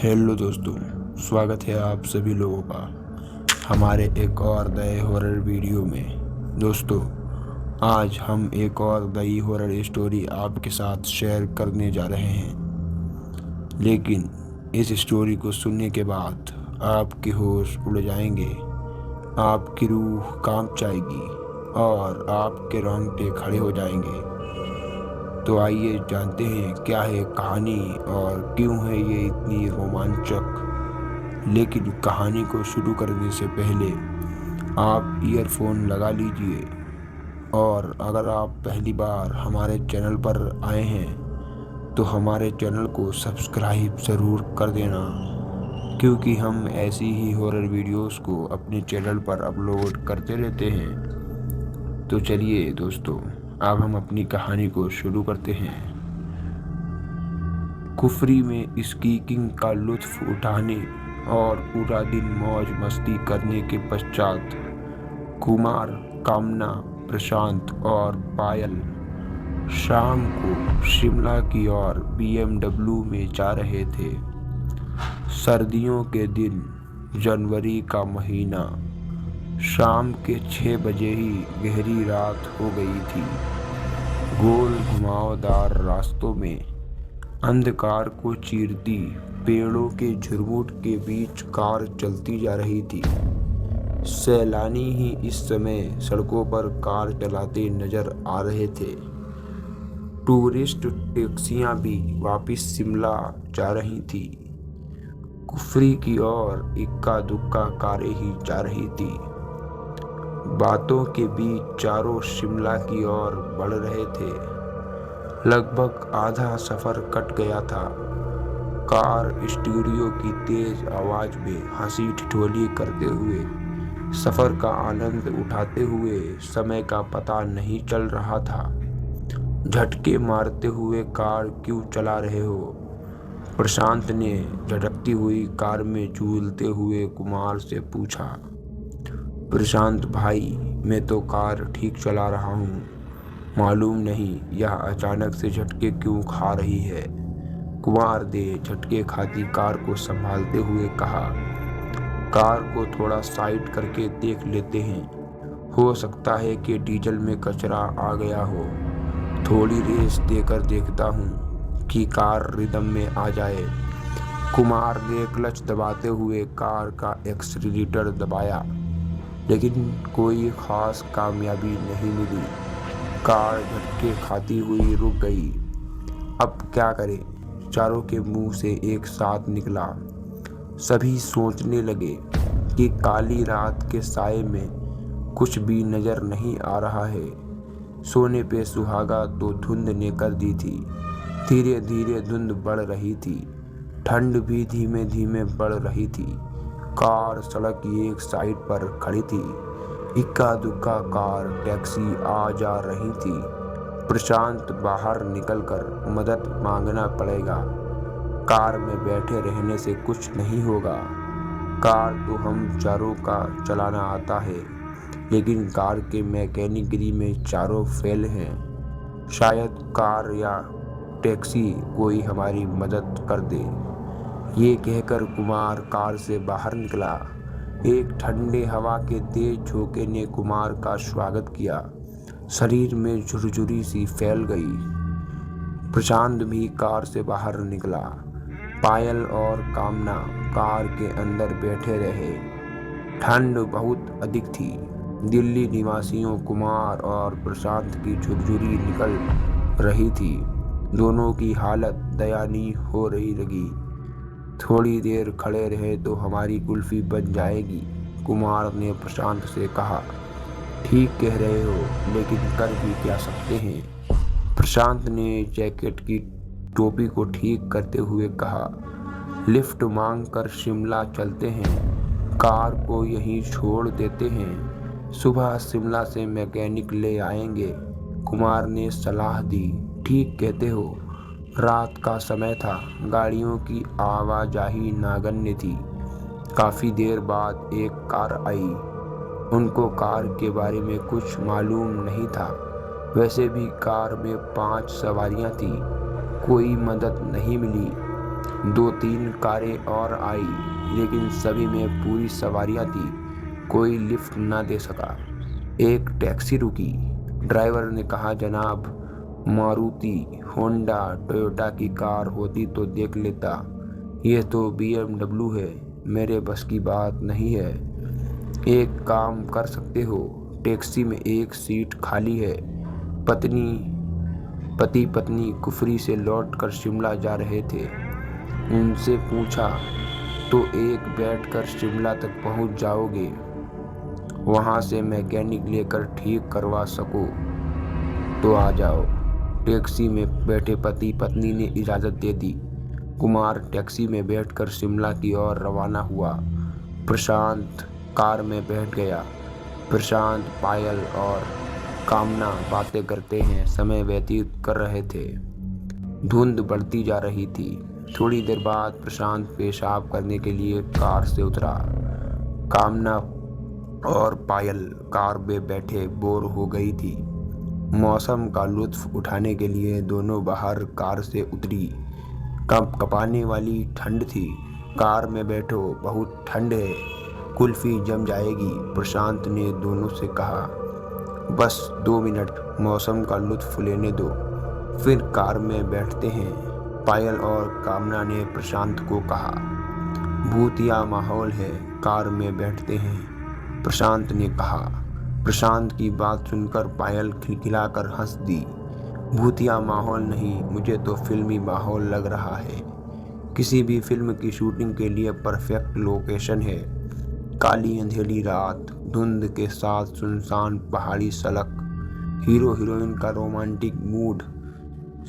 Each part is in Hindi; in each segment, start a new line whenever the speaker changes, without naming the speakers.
हेलो दोस्तों, स्वागत है आप सभी लोगों का हमारे एक और नए हॉरर वीडियो में। दोस्तों, आज हम एक और नई हॉरर स्टोरी आपके साथ शेयर करने जा रहे हैं। लेकिन इस स्टोरी को सुनने के बाद आपके होश उड़ जाएंगे, आपकी रूह कांप जाएगी और आपके रोंगटे खड़े हो जाएंगे। तो आइए जानते हैं क्या है कहानी और क्यों है ये इतनी रोमांचक। लेकिन कहानी को शुरू करने से पहले आप ईयरफोन लगा लीजिए, और अगर आप पहली बार हमारे चैनल पर आए हैं तो हमारे चैनल को सब्सक्राइब ज़रूर कर देना, क्योंकि हम ऐसी ही हॉरर वीडियोस को अपने चैनल पर अपलोड करते रहते हैं। तो चलिए दोस्तों, अब हम अपनी कहानी को शुरू करते हैं। कुफरी में स्कीइंग का लुत्फ उठाने और पूरा दिन मौज मस्ती करने के पश्चात कुमार, कामना, प्रशांत और पायल शाम को शिमला की ओर BMW में जा रहे थे। सर्दियों के दिन, जनवरी का महीना, शाम के 6 बजे ही गहरी रात हो गई थी। गोल घुमावदार रास्तों में अंधकार को चीरती पेड़ों के झुरमुट के बीच कार चलती जा रही थी। सैलानी ही इस समय सड़कों पर कार चलाते नजर आ रहे थे। टूरिस्ट टैक्सियां भी वापस शिमला जा रही थी। कुफरी की ओर इक्का दुक्का कारें ही जा रही थी। बातों के बीच चारों शिमला की ओर बढ़ रहे थे। लगभग आधा सफर कट गया था। कार स्टूडियो की तेज आवाज में हंसी ठिठोली करते हुए सफर का आनंद उठाते हुए समय का पता नहीं चल रहा था। झटके मारते हुए कार क्यों चला रहे हो? प्रशांत ने झटकती हुई कार में झूलते हुए कुमार से पूछा। प्रशांत भाई, मैं तो कार ठीक चला रहा हूँ, मालूम नहीं यह अचानक से झटके क्यों खा रही है। कुमार ने झटके खाती कार को संभालते हुए कहा। कार को थोड़ा साइड करके देख लेते हैं, हो सकता है कि डीजल में कचरा आ गया हो। थोड़ी रेस देकर देखता हूँ कि कार रिदम में आ जाए। कुमार ने क्लच दबाते हुए कार का एक्सीलरेटर दबाया, लेकिन कोई खास कामयाबी नहीं मिली। कार झटके खाती हुई रुक गई। अब क्या करें? चारों के मुंह से एक साथ निकला। सभी सोचने लगे कि काली रात के साए में कुछ भी नजर नहीं आ रहा है। सोने पे सुहागा तो धुंध ने कर दी थी। धीरे धीरे धुंध बढ़ रही थी। ठंड भी धीमे धीमे बढ़ रही थी। कार सड़क की एक साइड पर खड़ी थी। इक्का दुक्का कार टैक्सी आ जा रही थी। प्रशांत बाहर निकलकर मदद मांगना पड़ेगा। कार में बैठे रहने से कुछ नहीं होगा। कार तो हम चारों का चलाना आता है, लेकिन कार के मैकेनिकरी में चारों फेल हैं। शायद कार या टैक्सी कोई हमारी मदद कर दे। ये कहकर कुमार कार से बाहर निकला। एक ठंडे हवा के तेज झोंके ने कुमार का स्वागत किया। शरीर में झुरझुरी सी फैल गई। प्रशांत भी कार से बाहर निकला। पायल और कामना कार के अंदर बैठे रहे। ठंड बहुत अधिक थी। दिल्ली निवासियों कुमार और प्रशांत की झुरझुरी निकल रही थी। दोनों की हालत दयनीय हो रही लगी। थोड़ी देर खड़े रहे तो हमारी कुल्फी बन जाएगी, कुमार ने प्रशांत से कहा। ठीक कह रहे हो, लेकिन कर भी क्या सकते हैं? प्रशांत ने जैकेट की टोपी को ठीक करते हुए कहा। लिफ्ट मांग कर शिमला चलते हैं, कार को यहीं छोड़ देते हैं, सुबह शिमला से मैकेनिक ले आएंगे, कुमार ने सलाह दी। ठीक कहते हो। रात का समय था। गाड़ियों की आवाजाही नागन्य थी। काफी देर बाद एक कार आई। उनको कार के बारे में कुछ मालूम नहीं था। वैसे भी कार में 5 सवारियां थी। कोई मदद नहीं मिली। 2-3 कारें और आई, लेकिन सभी में पूरी सवारियां थी। कोई लिफ्ट न दे सका। एक टैक्सी रुकी। ड्राइवर ने कहा, जनाब, मारुति, होंडा, टोयोटा की कार होती तो देख लेता। यह तो BMW है, मेरे बस की बात नहीं है। एक काम कर सकते हो, टैक्सी में एक सीट खाली है। पति पत्नी कुफरी से लौटकर शिमला जा रहे थे। उनसे पूछा, तो एक बैठकर शिमला तक पहुंच जाओगे? वहां से मैकेनिक लेकर ठीक करवा सको तो आ जाओ। टैक्सी में बैठे पति पत्नी ने इजाज़त दे दी। कुमार टैक्सी में बैठकर शिमला की ओर रवाना हुआ। प्रशांत कार में बैठ गया। प्रशांत, पायल और कामना बातें करते हैं समय व्यतीत कर रहे थे। धुंध बढ़ती जा रही थी। थोड़ी देर बाद प्रशांत पेशाब करने के लिए कार से उतरा। कामना और पायल कार में बैठे बोर हो गई थी। मौसम का लुत्फ उठाने के लिए दोनों बाहर कार से उतरी। कपाने वाली ठंड थी। कार में बैठो, बहुत ठंड है, कुल्फी जम जाएगी, प्रशांत ने दोनों से कहा। बस 2 मिनट मौसम का लुत्फ लेने दो, फिर कार में बैठते हैं, पायल और कामना ने प्रशांत को कहा। भूतिया माहौल है, कार में बैठते हैं, प्रशांत ने कहा। प्रशांत की बात सुनकर पायल खिलखिलाकर हंस दी। भूतिया माहौल नहीं, मुझे तो फिल्मी माहौल लग रहा है। किसी भी फिल्म की शूटिंग के लिए परफेक्ट लोकेशन है। काली अंधेरी रात, धुंध के साथ सुनसान पहाड़ी सड़क, हीरो हीरोइन का रोमांटिक मूड।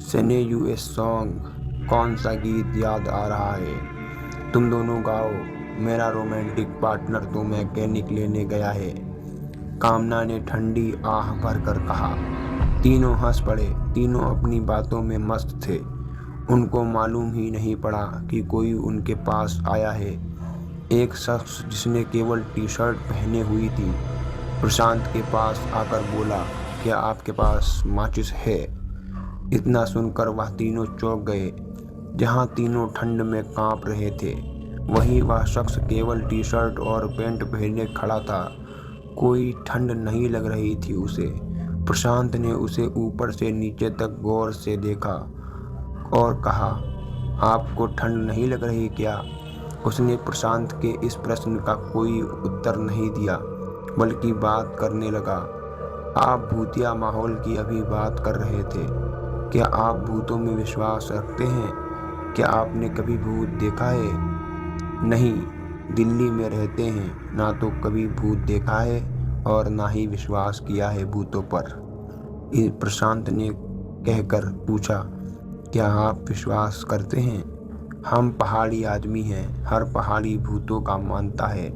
सने यूएस सॉन्ग, कौन सा गीत याद आ रहा है? तुम दोनों गाओ। मेरा रोमांटिक पार्टनर तो मैकेनिक लेने गया है, कामना ने ठंडी आह भरकर कहा। तीनों हंस पड़े। तीनों अपनी बातों में मस्त थे। उनको मालूम ही नहीं पड़ा कि कोई उनके पास आया है। एक शख्स जिसने केवल टी-शर्ट पहने हुई थी प्रशांत के पास आकर बोला, क्या आपके पास माचिस है? इतना सुनकर वह तीनों चौंक गए। जहां तीनों ठंड में कांप रहे थे, वहीं वह शख्स केवल टी-शर्ट और पैंट पहने खड़ा था। कोई ठंड नहीं लग रही थी उसे। प्रशांत ने उसे ऊपर से नीचे तक गौर से देखा और कहा, आपको ठंड नहीं लग रही क्या? उसने प्रशांत के इस प्रश्न का कोई उत्तर नहीं दिया, बल्कि बात करने लगा। आप भूतिया माहौल की अभी बात कर रहे थे। क्या आप भूतों में विश्वास रखते हैं? क्या आपने कभी भूत देखा है? नहीं, दिल्ली में रहते हैं, ना तो कभी भूत देखा है और ना ही विश्वास किया है भूतों पर। प्रशांत ने कहकर पूछा, क्या आप विश्वास करते हैं? हम पहाड़ी आदमी हैं, हर पहाड़ी भूतों का मानता है,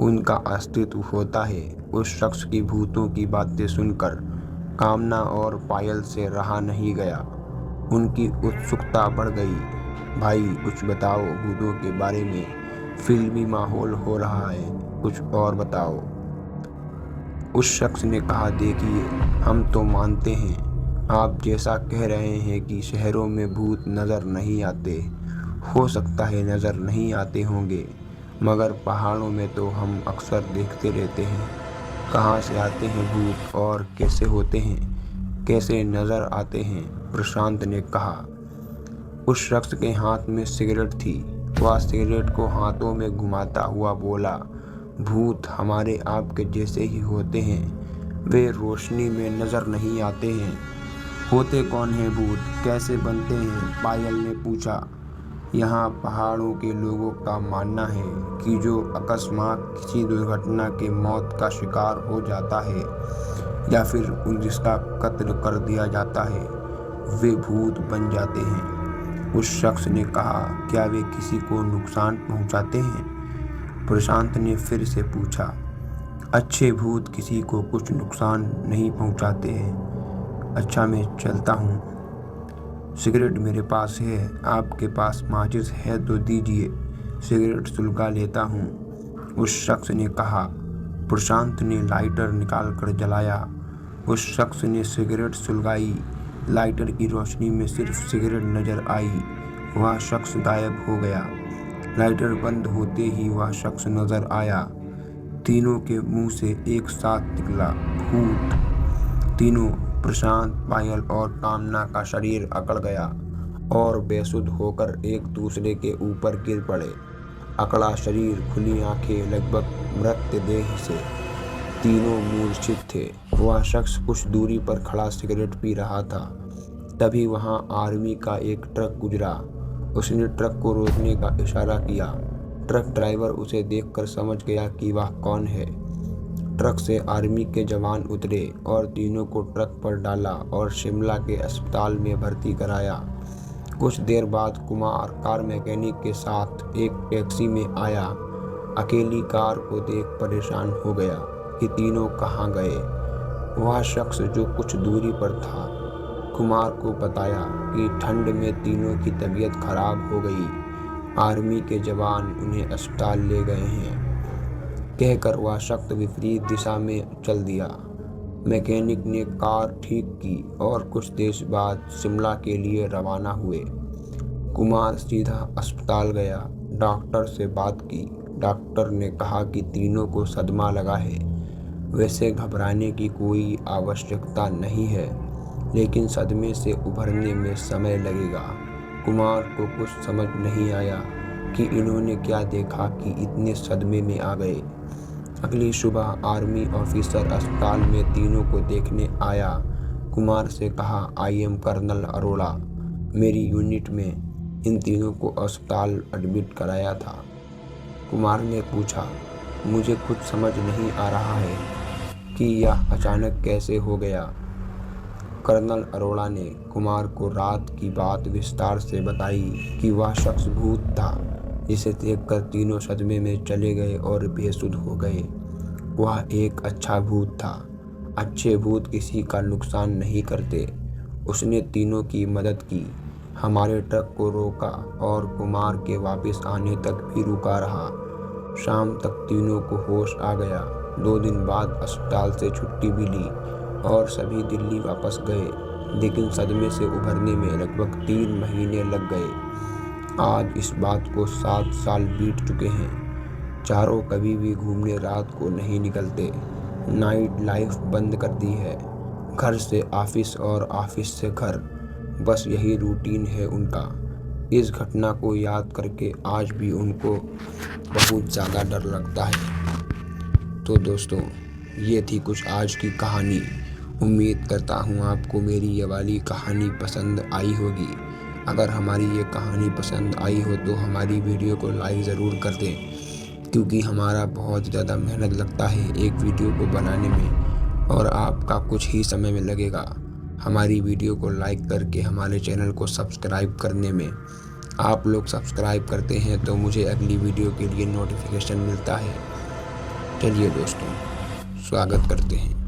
उनका अस्तित्व होता है। उस शख्स की भूतों की बातें सुनकर कामना और पायल से रहा नहीं गया। उनकी उत्सुकता बढ़ गई। भाई, कुछ बताओ भूतों के बारे में, फिल्मी माहौल हो रहा है, कुछ और बताओ। उस शख्स ने कहा, देखिए, हम तो मानते हैं, आप जैसा कह रहे हैं कि शहरों में भूत नज़र नहीं आते, हो सकता है नज़र नहीं आते होंगे, मगर पहाड़ों में तो हम अक्सर देखते रहते हैं। कहाँ से आते हैं भूत और कैसे होते हैं, कैसे नज़र आते हैं? प्रशांत ने कहा। उस शख्स के हाथ में सिगरेट थी। वह सिगरेट को हाथों में घुमाता हुआ बोला, भूत हमारे आपके जैसे ही होते हैं, वे रोशनी में नज़र नहीं आते हैं। होते कौन हैं भूत, कैसे बनते हैं? पायल ने पूछा। यहाँ पहाड़ों के लोगों का मानना है कि जो अकस्मात किसी दुर्घटना के मौत का शिकार हो जाता है या फिर जिसका कत्ल कर दिया जाता है, वे भूत बन जाते हैं। उस शख्स ने कहा, क्या वे किसी को नुकसान पहुँचाते हैं? प्रशांत ने फिर से पूछा। अच्छे भूत किसी को कुछ नुकसान नहीं पहुँचाते हैं। अच्छा, मैं चलता हूँ। सिगरेट मेरे पास है, आपके पास माचिस है तो दीजिए, सिगरेट सुलगा लेता हूँ, उस शख्स ने कहा। प्रशांत ने लाइटर निकाल कर जलाया। उस शख्स ने सिगरेट सुलगाई। लाइटर की रोशनी में सिर्फ सिगरेट नजर आई। वह शख्स गायब हो गया। लाइटर बंद होते ही वह शख्स नजर आया। तीनों के मुंह से एक साथ निकला, भूत। तीनों, प्रशांत, पायल और कामना का शरीर अकड़ गया और बेसुध होकर एक दूसरे के ऊपर गिर पड़े। अकड़ा शरीर, खुली आंखें, लगभग मृतदेह से। तीनों मूर्छित थे। वह शख्स कुछ दूरी पर खड़ा सिगरेट पी रहा था। तभी वहां आर्मी का एक ट्रक गुजरा। उसने ट्रक को रोकने का इशारा किया। ट्रक ड्राइवर उसे देखकर समझ गया कि वह कौन है। ट्रक से आर्मी के जवान उतरे और तीनों को ट्रक पर डाला और शिमला के अस्पताल में भर्ती कराया। कुछ देर बाद कुमार कार मैकेनिक के साथ एक टैक्सी में आया। अकेली कार को देख परेशान हो गया कि तीनों कहाँ गए। वह शख्स जो कुछ दूरी पर था कुमार को बताया कि ठंड में तीनों की तबीयत खराब हो गई, आर्मी के जवान उन्हें अस्पताल ले गए हैं। कहकर वह शख्स विपरीत दिशा में चल दिया। मैकेनिक ने कार ठीक की और कुछ देर बाद शिमला के लिए रवाना हुए। कुमार सीधा अस्पताल गया, डॉक्टर से बात की। डॉक्टर ने कहा कि तीनों को सदमा लगा है। वैसे घबराने की कोई आवश्यकता नहीं है, लेकिन सदमे से उभरने में समय लगेगा। कुमार को कुछ समझ नहीं आया कि इन्होंने क्या देखा कि इतने सदमे में आ गए। अगली सुबह आर्मी ऑफिसर अस्पताल में तीनों को देखने आया। कुमार से कहा, आई एम कर्नल अरोड़ा। मेरी यूनिट में इन तीनों को अस्पताल एडमिट कराया था। कुमार ने पूछा, मुझे कुछ समझ नहीं आ रहा है कि यह अचानक कैसे हो गया। कर्नल अरोड़ा ने कुमार को रात की बात विस्तार से बताई कि वह शख्स भूत था जिसे देखकर तीनों सदमे में चले गए और बेसुध हो गए। वह एक अच्छा भूत था। अच्छे भूत किसी का नुकसान नहीं करते। उसने तीनों की मदद की, हमारे ट्रक को रोका और कुमार के वापस आने तक भी रुका रहा। शाम तक तीनों को होश आ गया। 2 दिन बाद अस्पताल से छुट्टी भी ली और सभी दिल्ली वापस गए, लेकिन सदमे से उभरने में लगभग 3 महीने लग गए। आज इस बात को 7 साल बीत चुके हैं। चारों कभी भी घूमने रात को नहीं निकलते। नाइट लाइफ बंद कर दी है। घर से ऑफिस और ऑफिस से घर, बस यही रूटीन है उनका। इस घटना को याद करके आज भी उनको बहुत ज़्यादा डर लगता है। तो दोस्तों, ये थी कुछ आज की कहानी। उम्मीद करता हूँ आपको मेरी ये वाली कहानी पसंद आई होगी। अगर हमारी ये कहानी पसंद आई हो तो हमारी वीडियो को लाइक ज़रूर कर दें, क्योंकि हमारा बहुत ज़्यादा मेहनत लगता है एक वीडियो को बनाने में और आपका कुछ ही समय में लगेगा हमारी वीडियो को लाइक करके हमारे चैनल को सब्सक्राइब करने में। आप लोग सब्सक्राइब करते हैं तो मुझे अगली वीडियो के लिए नोटिफिकेशन मिलता है। चलिए दोस्तों, स्वागत करते हैं।